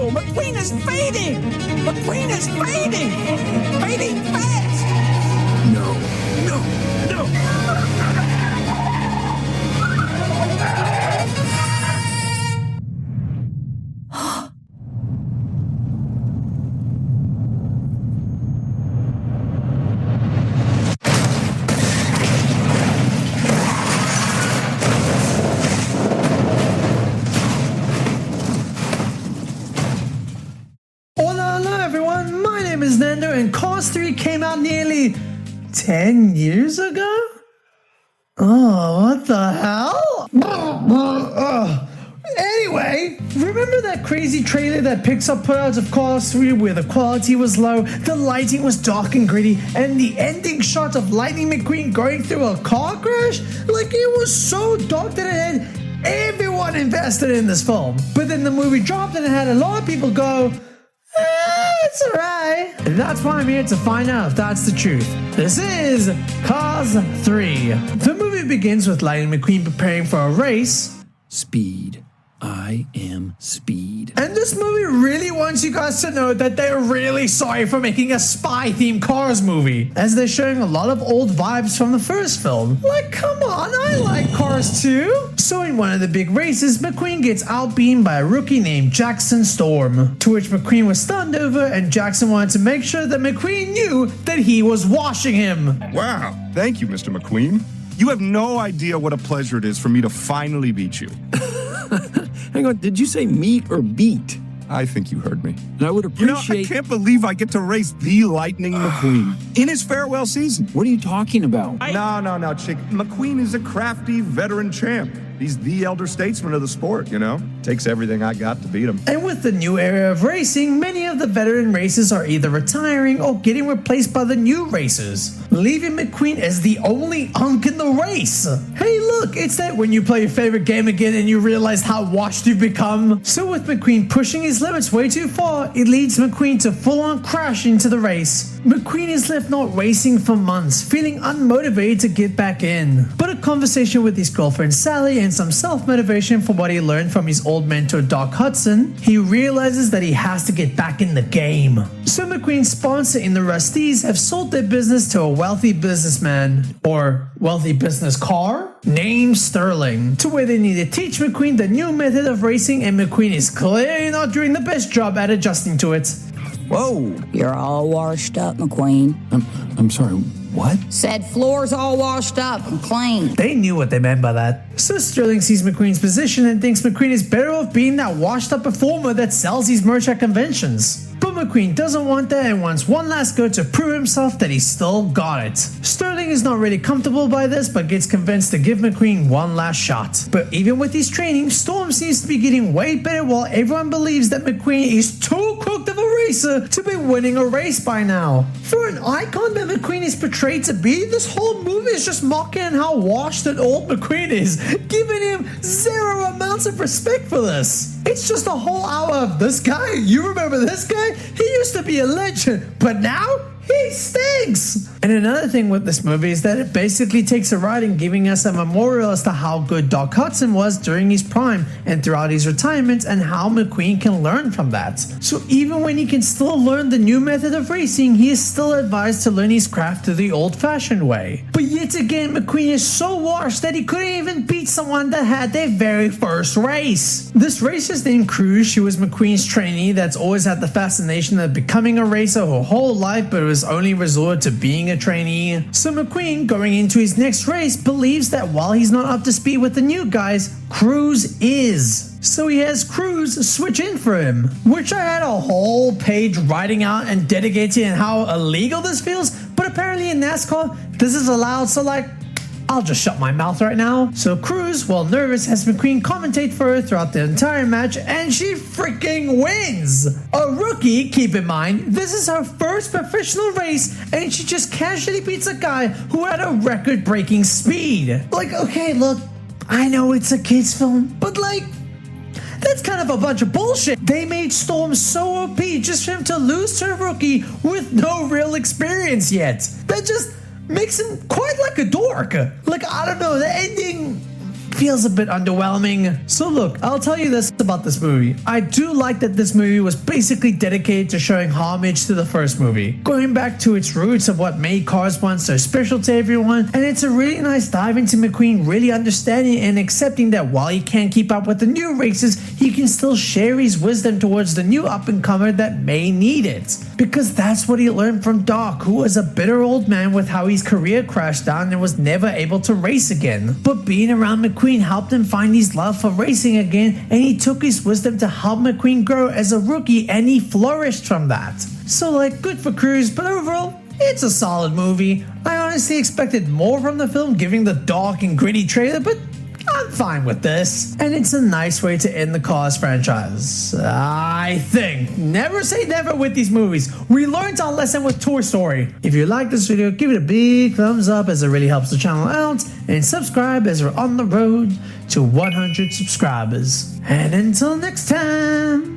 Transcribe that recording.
Oh, McQueen is fading! McQueen is fading! Fading fast! No. Hello everyone, my name is Nando and Cars 3 came out nearly 10 years ago? Oh, what the hell? Anyway, remember that crazy trailer that Pixar put out of Cars 3 where the quality was low, the lighting was dark and gritty, and the ending shot of Lightning McQueen going through a car crash? Like, it was so dark that it had everyone invested in this film. But then the movie dropped and it had a lot of people go, it's alright. That's why I'm here to find out if that's the truth. This is Cars 3. The movie begins with Lightning McQueen preparing for a race. Speed. I am Speed. And this movie really wants you guys to know that they're really sorry for making a spy-themed Cars movie, as they're showing a lot of old vibes from the first film. Like, come on, I like Cars 2. So in one of the big races, McQueen gets outbeaten by a rookie named Jackson Storm, to which McQueen was stunned over, and Jackson wanted to make sure that McQueen knew that he was washing him. Wow, thank you, Mr. McQueen. You have no idea what a pleasure it is for me to finally beat you. Hang on, did you say meet or beat? I think you heard me. And I would appreciate... I can't believe I get to race the Lightning McQueen in his farewell season. What are you talking about? No, chick. McQueen is a crafty veteran champ. He's the elder statesman of the sport, you know? Takes everything I got to beat him. And with the new era of racing, many of the veteran racers are either retiring or getting replaced by the new racers, leaving McQueen as the only unk in the race. Hey look, it's that when you play your favorite game again and you realize how washed you've become. So with McQueen pushing his limits way too far, it leads McQueen to full-on crash into the race. McQueen is left not racing for months, feeling unmotivated to get back in. But a conversation with his girlfriend Sally and some self-motivation from what he learned from his old mentor Doc Hudson, he realizes that he has to get back in the game. So McQueen's sponsor in the Rusties have sold their business to a wealthy businessman, or wealthy business car, named Sterling, to where they need to teach McQueen the new method of racing, and McQueen is clearly not doing the best job at adjusting to it. Whoa. You're all washed up, McQueen. I'm sorry, what? Said floor's all washed up and clean. They knew what they meant by that. So Sterling sees McQueen's position and thinks McQueen is better off being that washed up performer that sells his merch at conventions. But McQueen doesn't want that and wants one last go to prove himself that he's still got it. Sterling is not really comfortable by this, but gets convinced to give McQueen one last shot. But even with his training, Storm seems to be getting way better, while everyone believes that McQueen is too cooked of a racer to be winning a race by now. For an icon that McQueen is portrayed to be, this whole movie is just mocking how washed and old McQueen is, giving him zero amounts of respect for this. It's just a whole hour of this guy. You remember this guy? He used to be a legend, but now he stinks. And another thing with this movie is that it basically takes a ride in giving us a memorial as to how good Doc Hudson was during his prime and throughout his retirement, and how McQueen can learn from that. So even when he can still learn the new method of racing, he is still advised to learn his craft the old-fashioned way. But yet again, McQueen is so washed that he couldn't even beat someone that had their very first race. This racer's named Cruz. She was McQueen's trainee that's always had the fascination of becoming a racer her whole life, but was only resorted to being a trainee. So McQueen, going into his next race, believes that while he's not up to speed with the new guys, Cruz is. So he has Cruz switch in for him, which I had a whole page writing out and dedicating on how illegal this feels, but apparently in NASCAR, this is allowed, so like, I'll just shut my mouth right now. So Cruz, while nervous, has McQueen commentate for her throughout the entire match, and she freaking wins! A rookie, keep in mind, this is her first professional race, and she just casually beats a guy who had a record-breaking speed. Like, okay, look, I know it's a kid's film, but like, that's kind of a bunch of bullshit. They made Storm so OP just for him to lose to a rookie with no real experience yet. That just makes him quite like a dork. Like, I don't know, the ending feels a bit underwhelming. So look, I'll tell you this about this movie. I do like that this movie was basically dedicated to showing homage to the first movie, going back to its roots of what made Cars 1 so special to everyone, and it's a really nice dive into McQueen really understanding and accepting that while he can't keep up with the new races, he can still share his wisdom towards the new up-and-comer that may need it. Because that's what he learned from Doc, who was a bitter old man with how his career crashed down and was never able to race again. But being around McQueen helped him find his love for racing again, and he took his wisdom to help McQueen grow as a rookie, and he flourished from that. So like, good for Cruise, but overall, it's a solid movie. I honestly expected more from the film, giving the dark and gritty trailer, but I'm fine with this. And it's a nice way to end the Cars franchise, I think. Never say never with these movies. We learned our lesson with Toy Story. If you like this video, give it a big thumbs up as it really helps the channel out, and subscribe as we're on the road to 100 subscribers. And until next time.